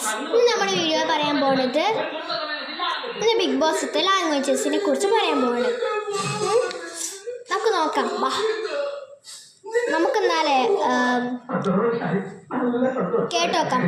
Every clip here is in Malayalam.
ഫ്രണ്ട്സ്, ഇന്ന് നമ്മുടെ വീഡിയോ പറയാൻ പോകുന്നത് ഇന്ന് ബിഗ് ബോസിലത്തെ ലാംഗ്വേജസിനെ കുറിച്ച് പറയാൻ പോകുന്നത്. നമുക്ക് നോക്കാം. നമുക്ക് എന്നാലേ കേട്ടോക്കാം.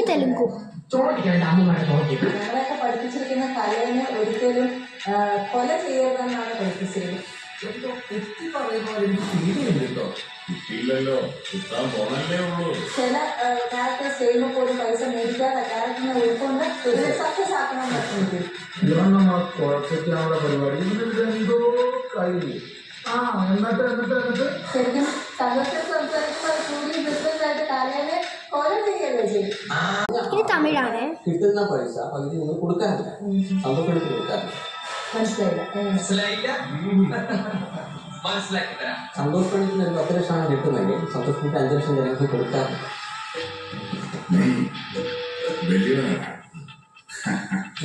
തെലുങ്കു ഞങ്ങളൊക്കെ പഠിപ്പിച്ചിരിക്കുന്ന കലയെ ഒരിക്കലും കൊല ചെയ്യരുതെന്നാണ് പഠിപ്പിച്ചിരിക്കുന്നത്. ചില ക്യാരക്ടേഴ്സ് ചെയ്യുമ്പോൾ പോലും പൈസ മേടിക്കാതെ ക്യാരക്ടറിനെ ഉൾക്കൊണ്ട് സക്സസ് ആക്കണം പരിപാടി ശരിക്കും സന്തോഷം സംസാരിക്കുമ്പോൾ കൂടി ബിസിനസ്സായിട്ട് കലയെ കൊല ചെയ്യല്ലേ ചെയ്യും. ഇത് തമിഴാണ്. കിട്ടുന്ന പൈസ പകുതി നിങ്ങൾ കൊടുക്കാറില്ല, സന്തോഷപ്പെടുത്തി കൊടുക്കാറില്ല. സന്തോഷപ്പെടുത്തിന് ഒരു 10 ലക്ഷമാണ് കിട്ടുന്നെങ്കിൽ സന്തോഷപ്പെടുത്തി 5 ലക്ഷം ജനങ്ങൾക്ക് കൊടുക്കാറില്ല.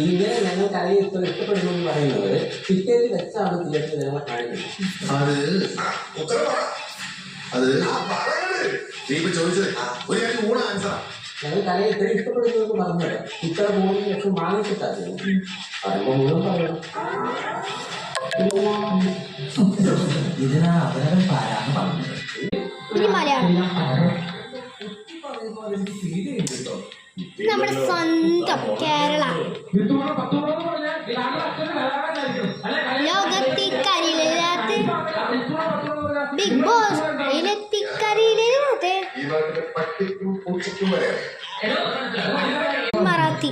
ഇങ്ങനെ ഞങ്ങൾ കലയെ ഇത്ര ഇഷ്ടപ്പെടുന്നു എന്ന് പറയുന്നത് ടിക്കറ്റ് വെച്ചാണ് തിയേറ്ററിൽ ജനങ്ങളെ കാണിക്കുന്നത്. ഞങ്ങൾ കലയെ ഇത്ര ഇഷ്ടപ്പെടുന്നു എന്ന് പറഞ്ഞത് ഇത്ര 3 ലക്ഷം വാങ്ങിച്ചിട്ടാണ് പറയുമ്പോൾ മുഴുവൻ പറയണം. ഇതിനാണ് അവരവൻ പാരാന്ന് പറഞ്ഞത്. നമ്മുടെ സ്വന്തം കേരള ലോകത്തിക്കരിയില്ലാത്ത ബിഗ് ബോസ് ഇലത്തിക്കരിയില്ലാത്ത മറാത്തി.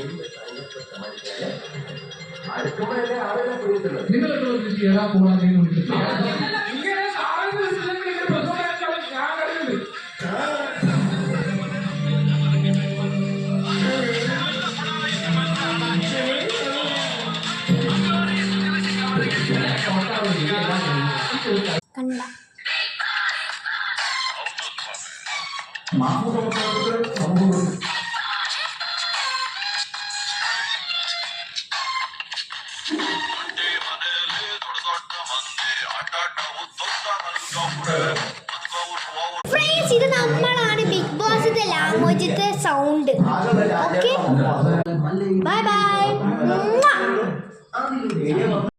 കണ്ട ഫ്രണ്ട്സ്, ഇത് നമ്മളാണ് ബിഗ് ബോസിന്റെ ലാംഗ്വേജിന്റെ സൗണ്ട്.